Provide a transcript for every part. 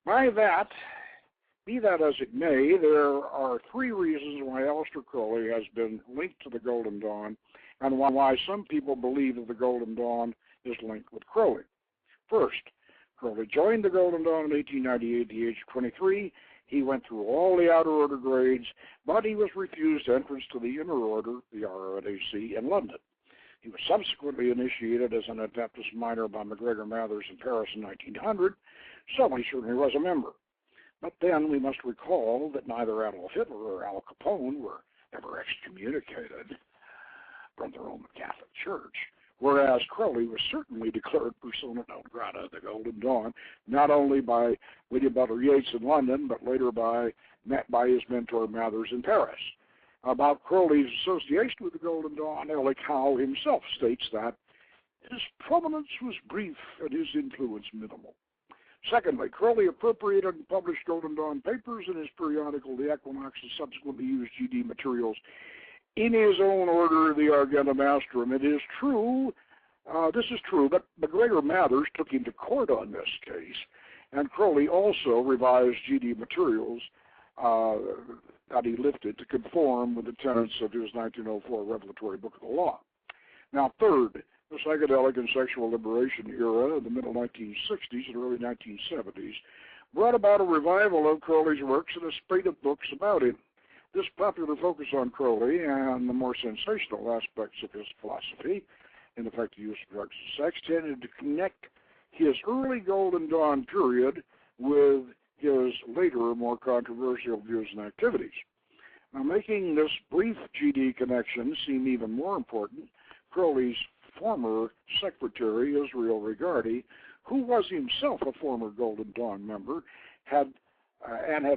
By that, be that as it may, there are three reasons why Aleister Crowley has been linked to the Golden Dawn and why some people believe that the Golden Dawn is linked with Crowley. First, Crowley joined the Golden Dawn in 1898 at the age of 23. He went through all the outer order grades, but he was refused entrance to the inner order, the RODC, in London. He was subsequently initiated as an Adeptus Minor by MacGregor Mathers in Paris in 1900, so he certainly was a member. But then we must recall that neither Adolf Hitler or Al Capone were ever excommunicated from the Roman Catholic Church, whereas Crowley was certainly declared persona non grata of the Golden Dawn, not only by William Butler Yeats in London, but later by his mentor Mathers in Paris. About Crowley's association with the Golden Dawn, Alec Howe himself states that his prominence was brief and his influence minimal. Secondly, Crowley appropriated and published Golden Dawn papers in his periodical The Equinox and subsequently used GD materials in his own order, the Argentum Astrum. It is true, this is true, that MacGregor Mathers took him to court on this case, and Crowley also revised GD materials that he lifted to conform with the tenets of his 1904 Revelatory Book of the Law. Now, third, the psychedelic and sexual liberation era of the middle 1960s and early 1970s brought about a revival of Crowley's works and a spate of books about him. This popular focus on Crowley and the more sensational aspects of his philosophy, in effect the use of drugs and sex, tended to connect his early Golden Dawn period with his later, more controversial views and activities. Now, making this brief GD connection seem even more important, Crowley's former secretary, Israel Regardie, who was himself a former Golden Dawn member, had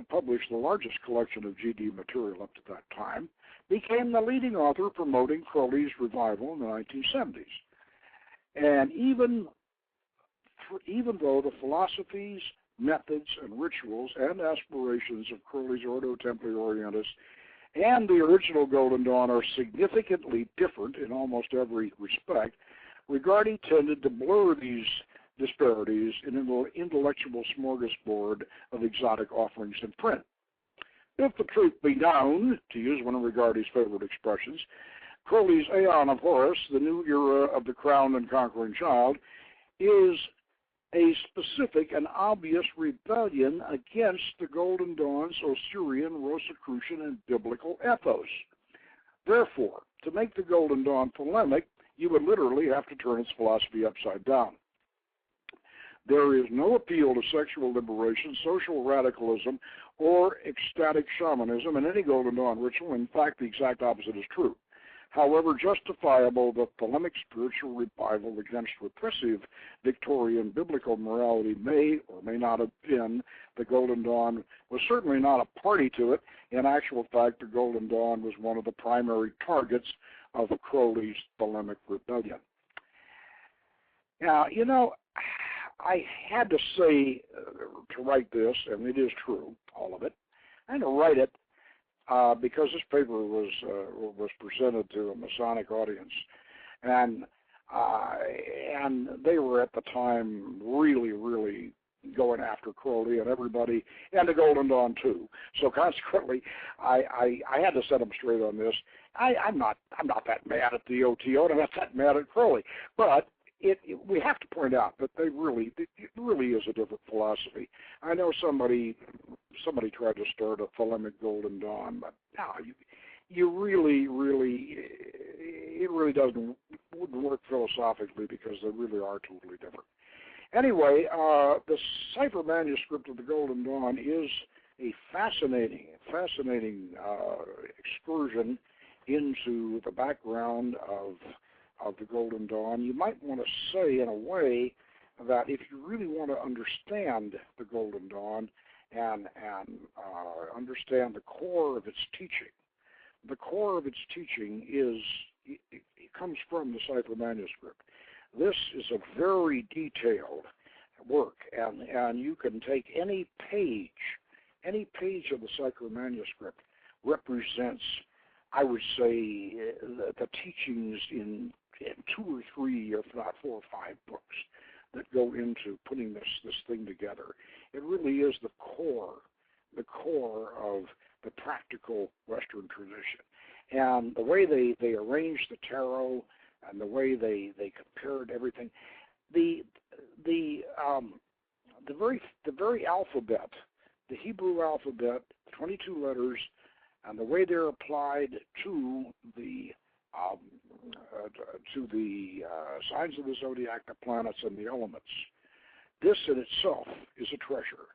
published the largest collection of GD material up to that time, became the leading author promoting Crowley's revival in the 1970s. And even though the philosophies, methods, and rituals and aspirations of Crowley's Ordo Templi Orientis and the original Golden Dawn are significantly different in almost every respect, Regardie tended to blur these disparities in an intellectual smorgasbord of exotic offerings in print. If the truth be known, to use one of Regardie's favorite expressions, Crowley's Aeon of Horus, the new era of the crowned and conquering child, is a specific and obvious rebellion against the Golden Dawn's Osirian, Rosicrucian, and biblical ethos. Therefore, to make the Golden Dawn Thelemic, you would literally have to turn its philosophy upside down. There is no appeal to sexual liberation, social radicalism, or ecstatic shamanism in any Golden Dawn ritual. In fact, the exact opposite is true. However justifiable the Thelemic spiritual revival against repressive Victorian biblical morality may or may not have been, the Golden Dawn was certainly not a party to it. In actual fact, the Golden Dawn was one of the primary targets of Crowley's Thelemic rebellion. Now, you know, I had to say, to write this, and it is true, all of it. I had to write it because this paper was presented to a Masonic audience, and they were at the time really going after Crowley and everybody, and the Golden Dawn too. So consequently, I had to set them straight on this. I'm not that mad at the OTO, and I'm not that mad at Crowley, but we have to point out that it really is a different philosophy. I know somebody tried to start a Thelemic Golden Dawn, but no, you really, it really wouldn't work philosophically because they really are totally different. Anyway, the Cypher Manuscript of the Golden Dawn is a fascinating excursion into the background of the Golden Dawn. You might want to say, in a way, that if you really want to understand the Golden Dawn and understand the core of its teaching, the core of its teaching it comes from the Cypher Manuscript. This is a very detailed work, and you can take any page of the Cypher Manuscript represents, I would say, the teachings in 2 or 3, if not 4 or 5 books that go into putting this thing together. It really is the core of the practical Western tradition. And the way they arranged the tarot and the way they compared everything, the very alphabet, the Hebrew alphabet, 22 letters, and the way they're applied to the signs of the zodiac, the planets, and the elements. This in itself is a treasure.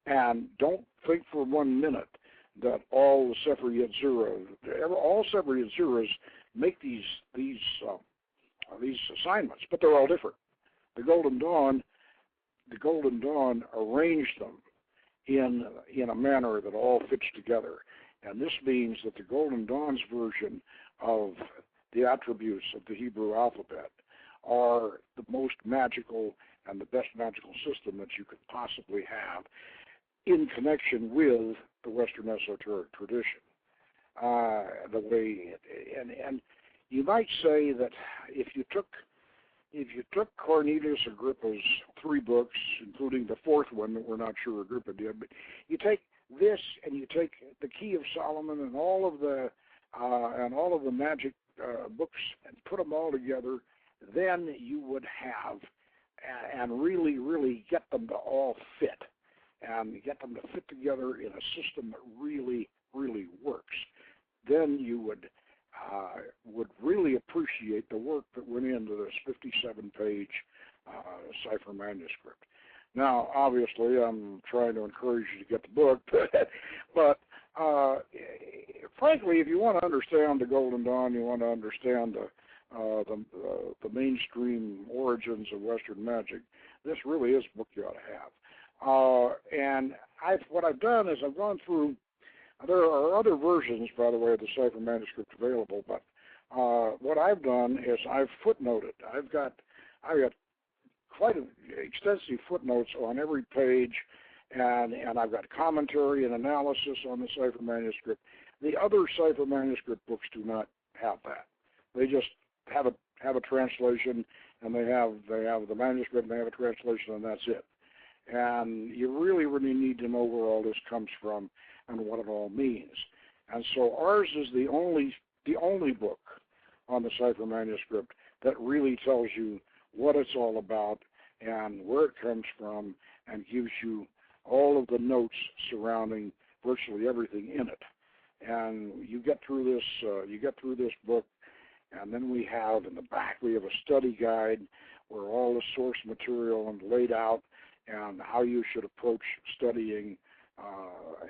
And don't think for 1 minute that all the Sefer Yetzirah, all Sefer Yetzirahs make these assignments, but they're all different. The Golden Dawn arranged them in a manner that all fits together. And this means that the Golden Dawn's version of the attributes of the Hebrew alphabet are the most magical and the best magical system that you could possibly have in connection with the Western esoteric tradition. And you might say that if you took Cornelius Agrippa's 3 books, including the 4th one that we're not sure Agrippa did, but you take this and you take the Key of Solomon and all of the magic books and put them all together, then you would have and really get them to all fit and get them to fit together in a system that really works. Then you would really appreciate the work that went into this 57-page cipher manuscript. Now, obviously, I'm trying to encourage you to get the book, but frankly, if you want to understand the Golden Dawn, you want to understand the mainstream origins of Western magic, this really is a book you ought to have. And what I've done is I've gone through. There are other versions, by the way, of the cipher manuscript available, but what I've done is I've footnoted. I've got quite extensive footnotes on every page, and I've got commentary and analysis on the cipher manuscript. The other cipher manuscript books do not have that. They just have a translation, and they have the manuscript, and they have a translation, and that's it. And you really need to know where all this comes from and what it all means. And so ours is the only book on the cipher manuscript that really tells you what it's all about and where it comes from, and gives you all of the notes surrounding virtually everything in it. And you get through this book, and then we have in the back we have a study guide where all the source material is laid out and how you should approach studying.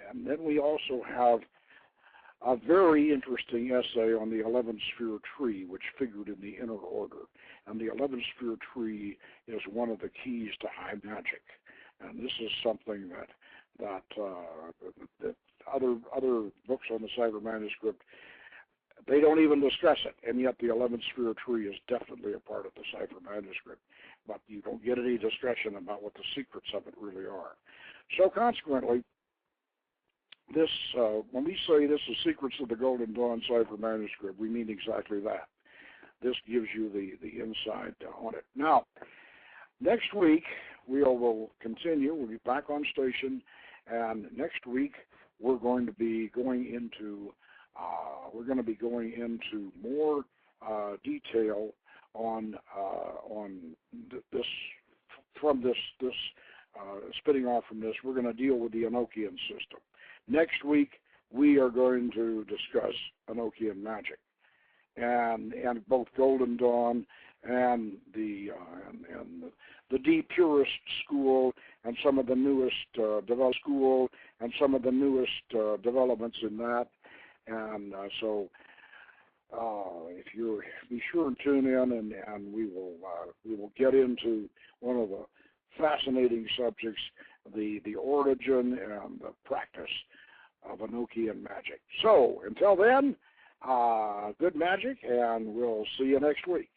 And then we also have a very interesting essay on the 11th sphere tree, which figured in the inner order. And the 11th sphere tree is one of the keys to high magic. And this is something that other books on the cipher manuscript, they don't even discuss it. And yet the 11th sphere tree is definitely a part of the cipher manuscript. But you don't get any discussion about what the secrets of it really are. So consequently, this when we say this is Secrets of the Golden Dawn Cypher Manuscript, we mean exactly that. This gives you the insight on it. Now, next week we will continue. We'll be back on station, and next week we're going to be going into more detail on this spinning off from this. We're going to deal with the Enochian system. Next week, we are going to discuss Enochian magic, and both Golden Dawn and the deep purist school and some of the newest developments in that. And so, if you be sure and tune in, and we will get into one of the fascinating subjects, the origin and the practice of Enochian magic. So until then, good magic, and we'll see you next week.